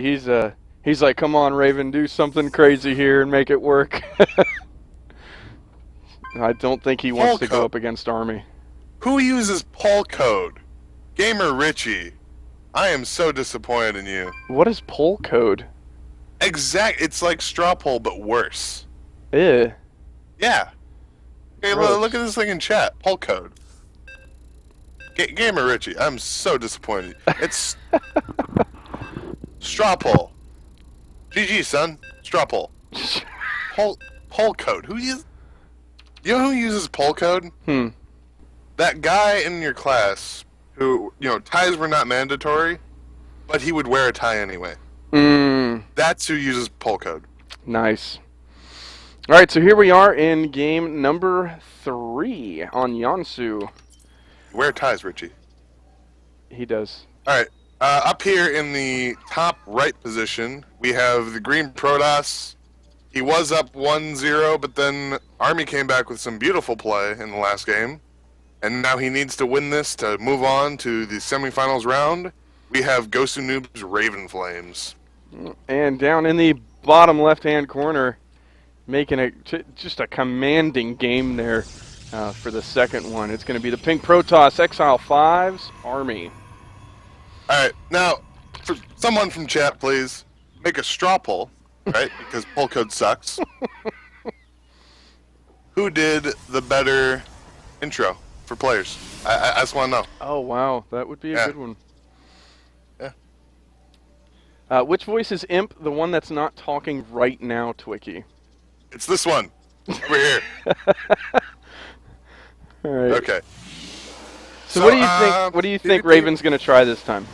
He's like, come on, Raven, do something crazy here and make it work. I don't think he wants to go Polka. up against Army. Who uses poll code? Gamer Richie. I am so disappointed in you. What is poll code? It's like straw poll, but worse. Eh. Yeah. Hey, Gross. look at this thing in chat. Poll code. Gamer Richie, I'm so disappointed. It's straw poll. GG, son. Straw poll. Poll code. You know who uses poll code? That guy in your class who, ties were not mandatory, but he would wear a tie anyway. That's who uses poll code. Nice. All right, so here we are in game number 3 on Yansu. Wear ties, Richie. He does. All right. Up here in the top right position, we have the green Protoss. He was up 1-0, but then Army came back with some beautiful play in the last game. And now he needs to win this to move on to the semifinals round. We have Gosu Noobs Ravenflames. And down in the bottom left-hand corner, making just a commanding game there for the second one. It's going to be the Pink Protoss Exile 5's Army. All right. Now, for someone from chat, please, make a straw poll, right? Because poll code sucks. Who did the better intro for players? I just want to know. Oh, wow. That would be a good one. Yeah. Which voice is Imp, the one that's not talking right now, Twicky? It's this one. Over here. All right. Okay. So what do you think Raven's going to try this time?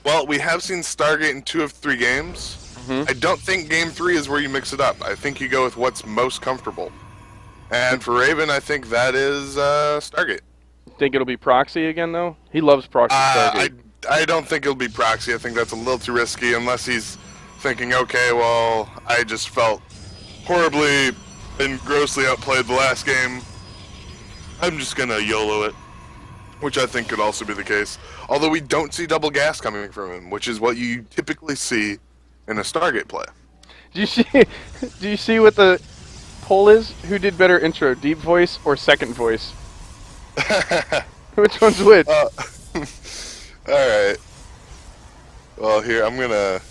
Well, we have seen Stargate in 2 of 3 games. I don't think Game 3 is where you mix it up. I think you go with what's most comfortable. And for Raven, I think that is Stargate. Think it'll be Proxy again, though? He loves Proxy Stargate. I don't think it'll be Proxy. I think that's a little too risky unless he's thinking, okay, well, I just felt horribly and grossly outplayed the last game. I'm just going to YOLO it. Which I think could also be the case. Although we don't see double gas coming from him, which is what you typically see in a Stargate play. Do you see what the poll is? Who did better intro, deep voice or second voice? Which one's which? Alright. Well, here, I'm gonna...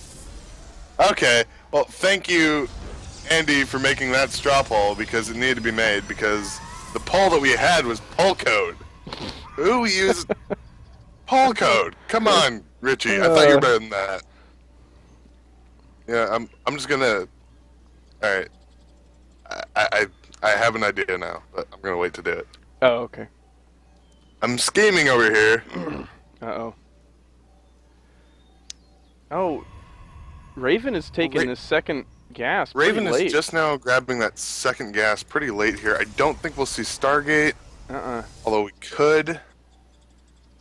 Okay. Well, thank you, Andy, for making that straw poll, because it needed to be made, because the poll that we had was poll code. Who used poll code? Come on, Richie. I thought you were better than that. Yeah, I'm just gonna... Alright. I have an idea now, but I'm gonna wait to do it. Oh, okay. I'm scheming over here. Uh-oh. Oh, Raven is taking the second gas pretty Raven late. is just now grabbing that second gas pretty late here. I don't think we'll see Stargate. Although we could.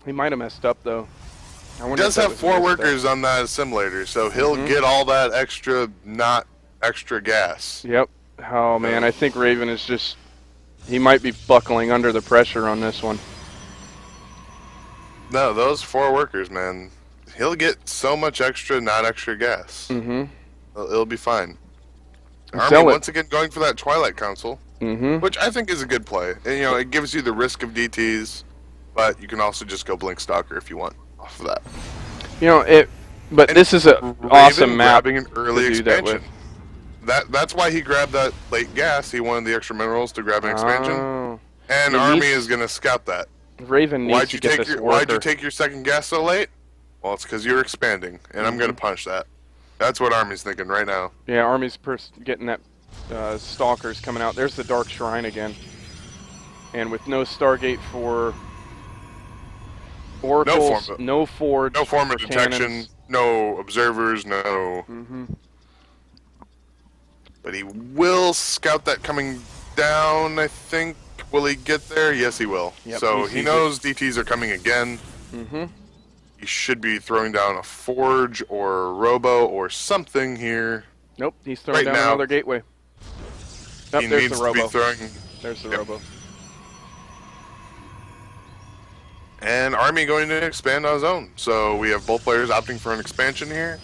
He might have messed up, though. He does have 4 workers on that assimilator, so he'll get all that extra, not extra gas. Yep. Oh, man, I think Raven is just... He might be buckling under the pressure on this one. No, those 4 workers, man. He'll get so much extra, not extra gas. It'll be fine. Army once again going for that Twilight Council, which I think is a good play. And, it gives you the risk of DTs, but you can also just go Blink Stalker if you want off of that. But this is an awesome map grabbing an early expansion. That's why he grabbed that late gas. He wanted the extra minerals to grab an expansion. And Army is going to scout that. Raven needs to get this worker. Why'd you take your second gas so late? Well, it's because you're expanding, and I'm going to punch that. That's what Army's thinking right now. Yeah, Army's getting that Stalkers coming out. There's the Dark Shrine again. And with no Stargate for Oracles, no Forge, no form of detection, cannons. no observers, no... But he will scout that coming down, I think. Will he get there? Yes, he will. Yep, so he knows DTs are coming again. He should be throwing down a Forge or a Robo or something here. Nope, he's throwing down another gateway. Oh, he there's needs the Robo. to be throwing... There's the Robo. And Army going to expand on his own. So we have both players opting for an expansion here.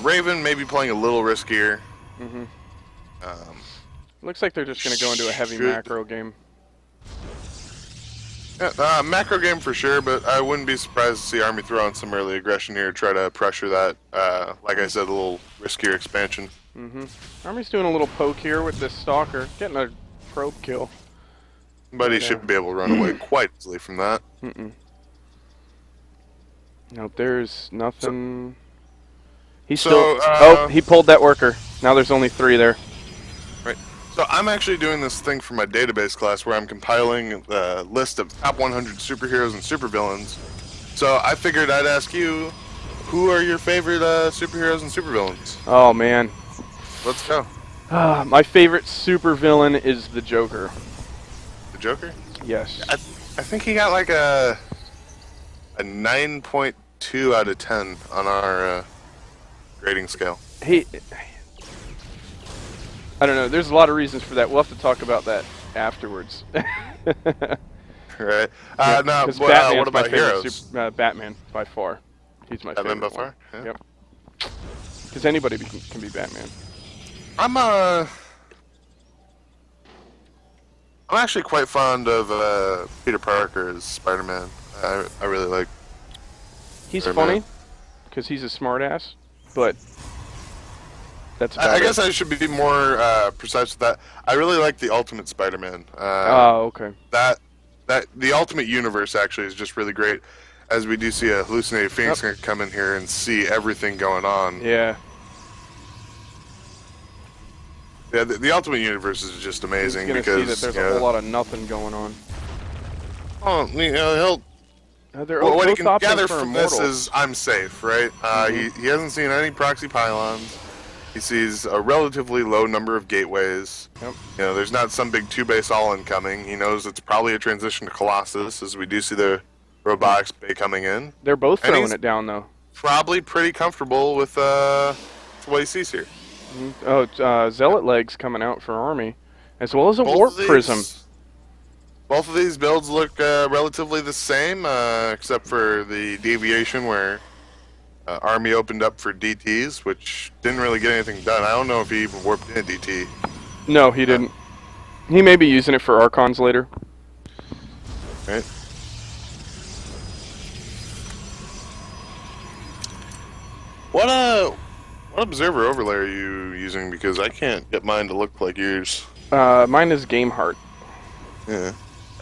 Raven maybe playing a little riskier. Mm-hmm. Um, Looks like they're just going to go into a heavy macro game. yeah, macro game for sure, but I wouldn't be surprised to see Army throw on some early aggression here, try to pressure that. Like I said, a little riskier expansion. Mm-hmm. Army's doing a little poke here with this Stalker, getting a probe kill. But he should be able to run away quite easily from that. Mm-mm. Nope, there's nothing. He's still. Oh, he pulled that worker. Now there's only 3 there. Right. So I'm actually doing this thing for my database class where I'm compiling a list of top 100 superheroes and supervillains. So I figured I'd ask you, who are your favorite superheroes and supervillains? Oh man. Let's go. My favorite supervillain is the Joker. The Joker? Yes. I think he got like a 9.2 out of 10 on our grading scale. I don't know. There's a lot of reasons for that. We'll have to talk about that afterwards. Right. Yeah, now, Batman's what about my favorite heroes? Batman by far. He's my Batman by favorite one. far? Yeah. Yep. Because anybody can be Batman. I'm actually quite fond of Peter Parker as Spider-Man. I really like. He's Spider-Man. funny because he's a smartass, but that's about I it. guess I should be more precise with that. I really like the Ultimate Spider-Man. Oh, okay. That the Ultimate Universe actually is just really great, as we do see a hallucinated Phoenix gonna come in here and see everything going on. Yeah. Yeah, the Ultimate Universe is just amazing He's gonna because see that there's a whole lot of nothing going on. Oh, you know, They're what he both can opting gather for from this Immortals. is I'm safe, right? He hasn't seen any proxy pylons. He sees a relatively low number of gateways. Yep. You know, there's not some big 2-base all-in coming. He knows it's probably a transition to Colossus, as we do see the robotics bay coming in. They're both And throwing he's it down, though. Probably pretty comfortable with what he sees here. Oh, Zealot Legs coming out for Army, as well as a Both Warp of these- Prism. Both of these builds look relatively the same, except for the deviation where Army opened up for DTs, which didn't really get anything done. I don't know if he even warped in a DT. No, he didn't. He may be using it for Archons later. Right. What observer overlay are you using? Because I can't get mine to look like yours. Mine is Game Heart. Yeah.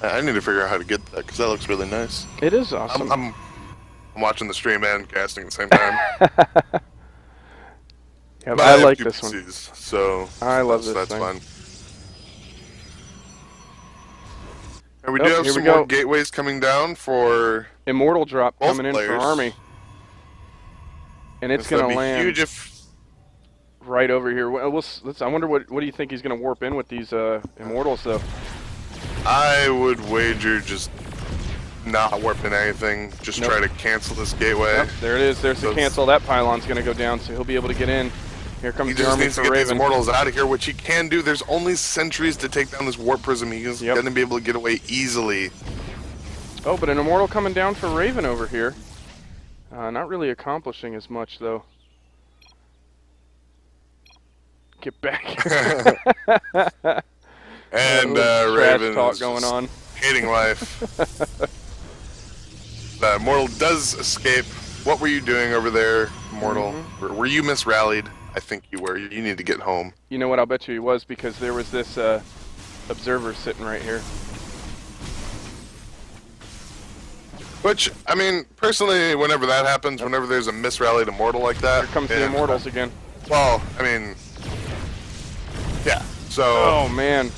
I need to figure out how to get that because that looks really nice. It is awesome. I'm watching the stream and casting at the same time. Yeah, But I have like two this one. PCs, so I love this that's thing. fun. And we Oh, do have here some we go. more gateways coming down for Immortal drop both coming in for players. Army. And it's This would going to be land huge if right over here. I wonder what do you think he's going to warp in with these Immortals, though? I would wager just not warping anything. Just Nope. try to cancel this gateway. Yep, there it is. There's the Those- cancel. That pylon's going to go down, so he'll be able to get in. Here comes He the just Army needs to for get these Raven. immortals out of here, which he can do. There's only sentries to take down this warp prism. He's Yep. going to be able to get away easily. Oh, but an Immortal coming down for Raven over here. Not really accomplishing as much, though. Get back. And trash Raven talk is going just on. hating life. The Immortal does escape. What were you doing over there, Immortal? Mm-hmm. Were you misrallied? I think you were. You need to get home. You know what? I'll bet you he was, because there was this observer sitting right here. Which, I mean, personally, whenever that happens, whenever there's a misrallied Immortal like that... Here comes the Immortals again. Well, I mean... Yeah, so... Oh, man.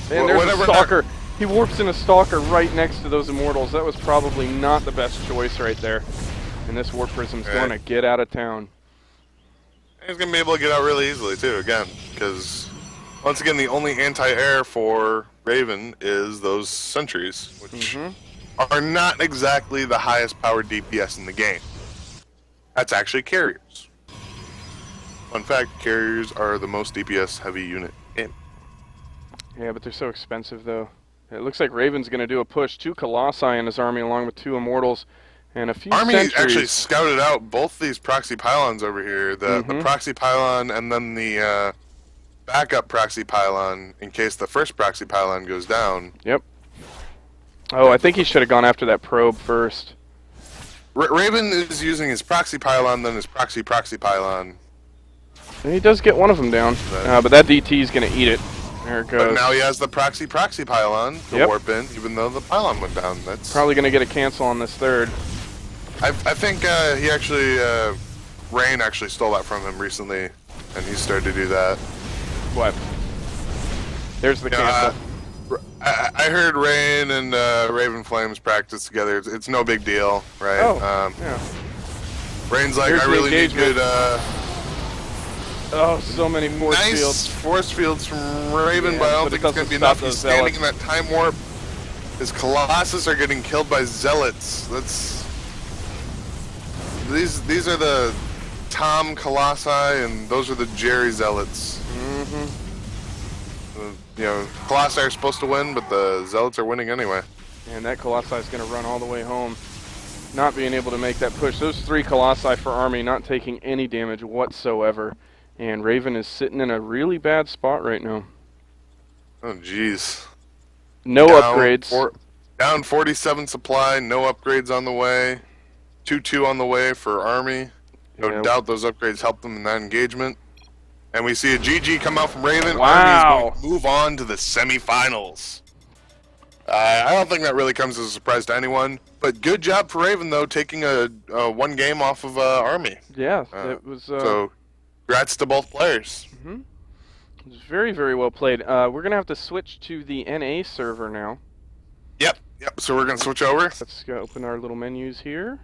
Man, there's a whatever- Stalker. He warps in a Stalker right next to those Immortals. That was probably not the best choice right there. And this Warp Prism's Right. going to get out of town. He's going to be able to get out really easily, too, again. Because, once again, the only anti-air for Raven is those sentries, which are not exactly the highest powered DPS in the game. That's actually carriers. Fun fact, carriers are the most DPS heavy unit in. Yeah, but they're so expensive, though. It looks like Raven's going to do a push. 2 Colossi in his army along with 2 Immortals. And a few Army sentries. actually scouted out both these proxy pylons over here. The proxy pylon and then the backup proxy pylon in case the first proxy pylon goes down. Yep. Oh, I think he should have gone after that probe first. Raven is using his proxy pylon, then his proxy pylon. And he does get one of them down, but that DT is going to eat it. There it goes. But now he has the proxy pylon to warp in, even though the pylon went down. That's probably going to get a cancel on this third. I think he actually, Rain actually stole that from him recently, and he started to do that. What? There's the cancel. I heard Rain and Ravenflames practice together. It's no big deal, right? Oh, yeah. Rain's like, I really need good. Oh, so many force nice fields. Force fields from Raven, but I don't think it's going to be enough. He's standing in that time warp. His Colossus are getting killed by Zealots. These are the Tom Colossi, and those are the Jerry Zealots. You know, Colossi are supposed to win, but the Zealots are winning anyway. And that Colossi is going to run all the way home, not being able to make that push. Those 3 Colossi for Army not taking any damage whatsoever. And Raven is sitting in a really bad spot right now. Oh, jeez. No upgrades. Down 47 supply, no upgrades on the way. 2-2 on the way for Army. No doubt those upgrades helped them in that engagement. And we see a GG come out from Raven. Wow. Army is going to move on to the semifinals. I don't think that really comes as a surprise to anyone. But good job for Raven, though, taking a 1 game off of Army. Yeah, it was... so, congrats to both players. It was very, very well played. We're going to have to switch to the NA server now. Yep. So we're going to switch over. Let's go open our little menus here.